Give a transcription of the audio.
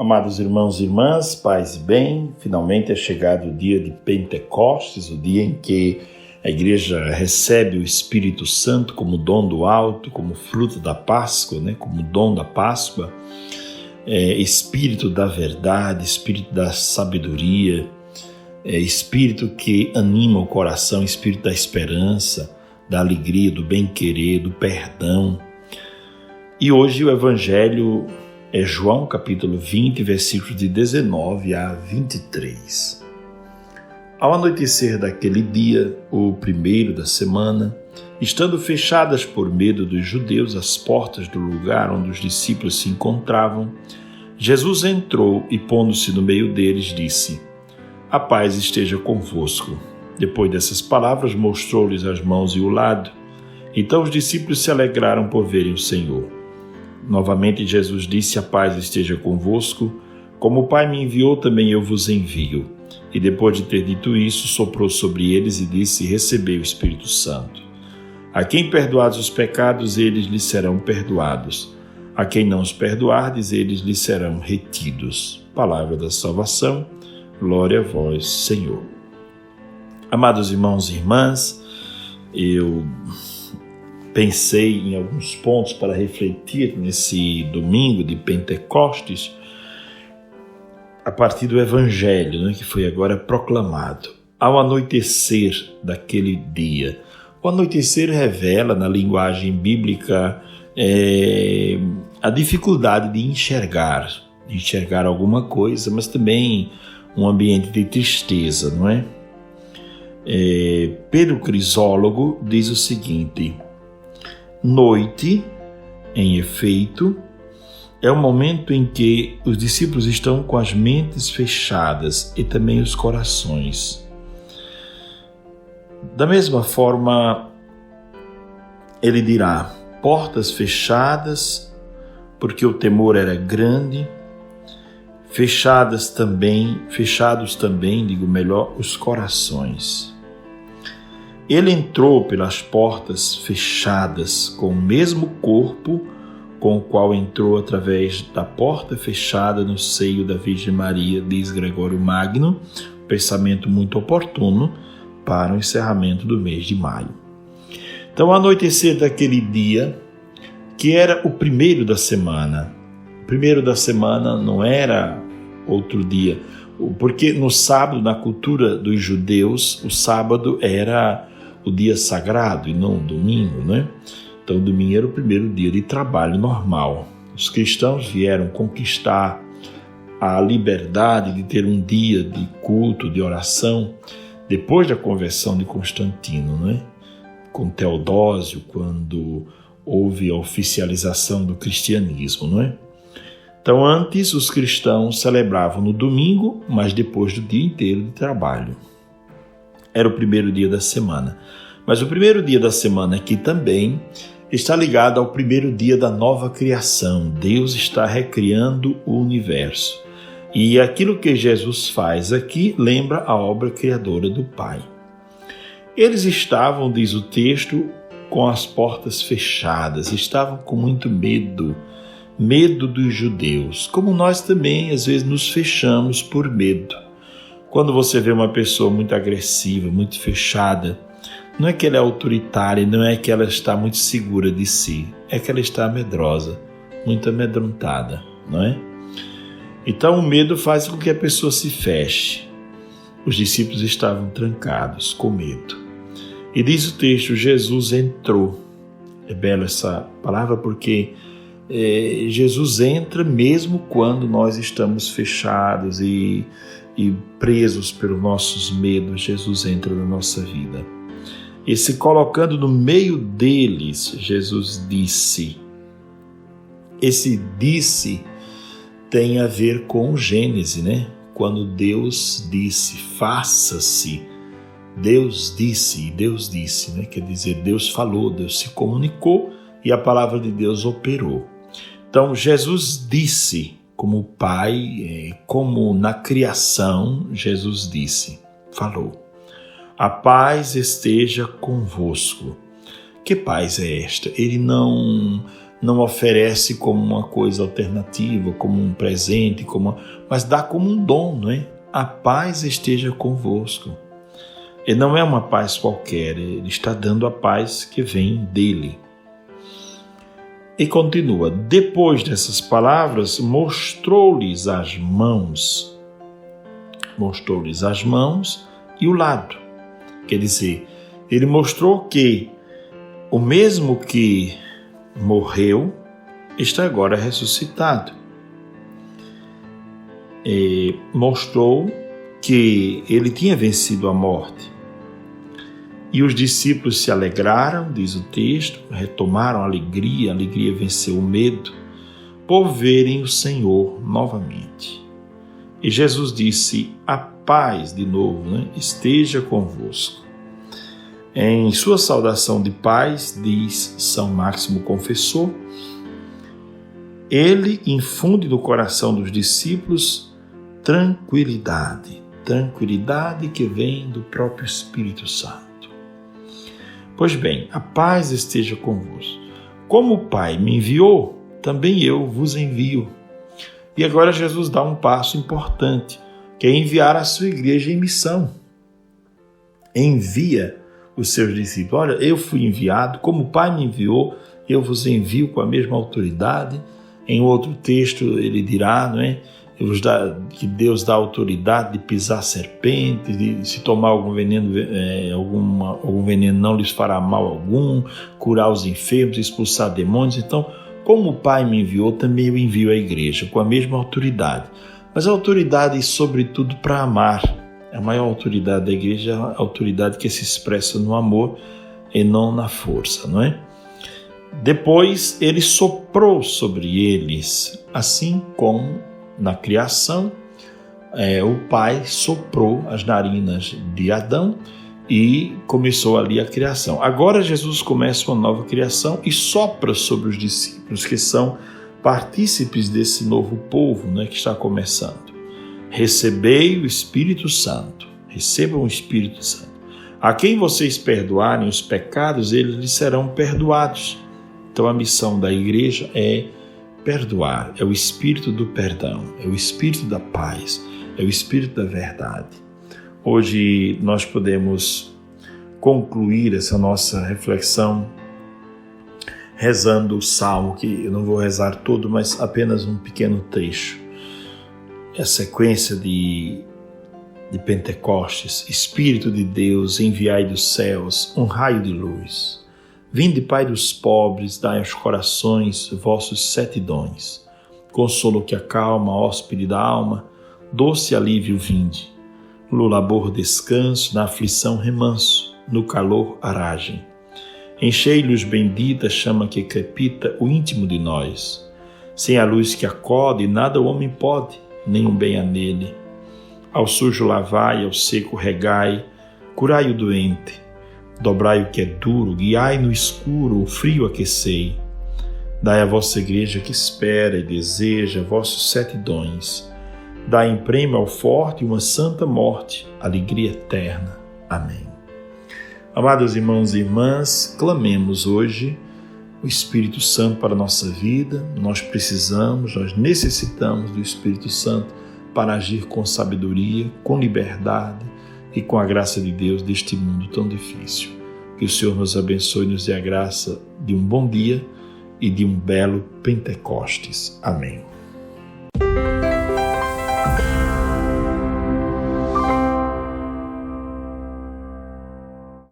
Amados irmãos e irmãs, paz e bem, finalmente é chegado o dia de Pentecostes, o dia em que a igreja recebe o Espírito Santo como dom do alto, como fruto da Páscoa, como dom da Páscoa, Espírito da verdade, Espírito da sabedoria, Espírito que anima o coração, Espírito da esperança, da alegria, do bem-querer, do perdão. E hoje o Evangelho é João capítulo 20, versículos de 19 a 23. Ao anoitecer daquele dia, o primeiro da semana, estando fechadas por medo dos judeus as portas do lugar onde os discípulos se encontravam, Jesus entrou e, pondo-se no meio deles, disse: "A paz esteja convosco." Depois dessas palavras, mostrou-lhes as mãos e o lado. Então os discípulos se alegraram por verem o Senhor. Novamente Jesus disse: "A paz esteja convosco. Como o Pai me enviou, também eu vos envio." E depois de ter dito isso, soprou sobre eles e disse: "Recebei o Espírito Santo. A quem perdoados os pecados, eles lhes serão perdoados. A quem não os perdoardes, eles lhes serão retidos." Palavra da salvação. Glória a vós, Senhor. Amados irmãos e irmãs, eu pensei em alguns pontos para refletir nesse domingo de Pentecostes, a partir do Evangelho, que foi agora proclamado. Ao anoitecer daquele dia. O anoitecer revela, na linguagem bíblica, a dificuldade de enxergar alguma coisa, mas também um ambiente de tristeza, não é? Pedro Crisólogo diz o seguinte: noite, em efeito, é o momento em que os discípulos estão com as mentes fechadas e também os corações. Da mesma forma, ele dirá: portas fechadas, porque o temor era grande, fechados também, os corações. Ele entrou pelas portas fechadas com o mesmo corpo com o qual entrou através da porta fechada no seio da Virgem Maria, diz Gregório Magno, pensamento muito oportuno para o encerramento do mês de maio. Então, ao anoitecer daquele dia, que era o primeiro da semana, o primeiro da semana não era outro dia, porque no sábado, na cultura dos judeus, o sábado era o dia sagrado e não o domingo, né? Então, o domingo era o primeiro dia de trabalho normal. Os cristãos vieram conquistar a liberdade de ter um dia de culto, de oração, depois da conversão de Constantino, né? Com Teodósio, quando houve a oficialização do cristianismo, não é? Então, antes os cristãos celebravam no domingo, mas depois do dia inteiro de trabalho. Era o primeiro dia da semana. Mas o primeiro dia da semana aqui também está ligado ao primeiro dia da nova criação. Deus está recriando o universo. E aquilo que Jesus faz aqui lembra a obra criadora do Pai. Eles estavam, diz o texto, com as portas fechadas, estavam com muito medo dos judeus, como nós também às vezes nos fechamos por medo. Quando você vê uma pessoa muito agressiva, muito fechada, não é que ela é autoritária, não é que ela está muito segura de si, é que ela está medrosa, muito amedrontada, não é? Então o medo faz com que a pessoa se feche. Os discípulos estavam trancados, com medo. E diz o texto, Jesus entrou. É bela essa palavra porque Jesus entra mesmo quando nós estamos fechados e presos pelos nossos medos. Jesus entra na nossa vida. E se colocando no meio deles, Jesus disse. Esse disse tem a ver com Gênesis, né? Quando Deus disse, faça-se. Deus disse, né? Quer dizer, Deus falou, Deus se comunicou e a palavra de Deus operou. Então, Jesus disse, como o Pai, como na criação, Jesus disse, falou. A paz esteja convosco. Que paz é esta? Ele não não oferece como uma coisa alternativa, como um presente, mas dá como um dom, não é? A paz esteja convosco. E não é uma paz qualquer, ele está dando a paz que vem dele. E continua, depois dessas palavras, mostrou-lhes as mãos e o lado. Quer dizer, ele mostrou que o mesmo que morreu está agora ressuscitado. E mostrou que ele tinha vencido a morte. E os discípulos se alegraram, diz o texto, retomaram a alegria venceu o medo, por verem o Senhor novamente. E Jesus disse, a paz, de novo, esteja convosco. Em sua saudação de paz, diz São Máximo Confessor, ele infunde no coração dos discípulos tranquilidade que vem do próprio Espírito Santo. Pois bem, a paz esteja convosco. Como o Pai me enviou, também eu vos envio. E agora Jesus dá um passo importante, que é enviar a sua igreja em missão. Envia os seus discípulos. Olha, eu fui enviado, como o Pai me enviou, eu vos envio com a mesma autoridade. Em outro texto ele dirá, não é? Que Deus dá autoridade de pisar serpentes, de se tomar algum veneno não lhes fará mal algum, curar os enfermos, expulsar demônios. Então, como o Pai me enviou, também eu envio a igreja, com a mesma autoridade. Mas a autoridade, sobretudo, para amar. A maior autoridade da igreja é a autoridade que se expressa no amor e não na força, não é? Depois, ele soprou sobre eles, assim como na criação, o Pai soprou as narinas de Adão e começou ali a criação. Agora Jesus começa uma nova criação e sopra sobre os discípulos, que são partícipes desse novo povo, que está começando. Recebei o Espírito Santo, recebam o Espírito Santo. A quem vocês perdoarem os pecados, eles lhes serão perdoados. Então a missão da igreja é perdoar, é o espírito do perdão, é o espírito da paz, é o espírito da verdade. Hoje nós podemos concluir essa nossa reflexão rezando o Salmo, que eu não vou rezar todo, mas apenas um pequeno trecho. É a sequência de Pentecostes. Espírito de Deus, enviai dos céus um raio de luz. Vinde, Pai dos pobres, dai aos corações vossos 7 dons. Consolo que acalma, hóspede da alma, doce alívio vinde. No labor descanso, na aflição remanso, no calor aragem. Enchei-lhes bendita chama que crepita o íntimo de nós. Sem a luz que acode, nada o homem pode, nenhum bem há nele. Ao sujo lavai, ao seco regai, curai o doente. Dobrai o que é duro, guiai no escuro, o frio aquecei. Dai à vossa igreja que espera e deseja vossos 7 dons. Dai em prêmio ao forte uma santa morte, alegria eterna. Amém. Amados irmãos e irmãs, clamemos hoje o Espírito Santo para a nossa vida. Nós necessitamos do Espírito Santo para agir com sabedoria, com liberdade e com a graça de Deus deste mundo tão difícil. Que o Senhor nos abençoe e nos dê a graça de um bom dia e de um belo Pentecostes. Amém.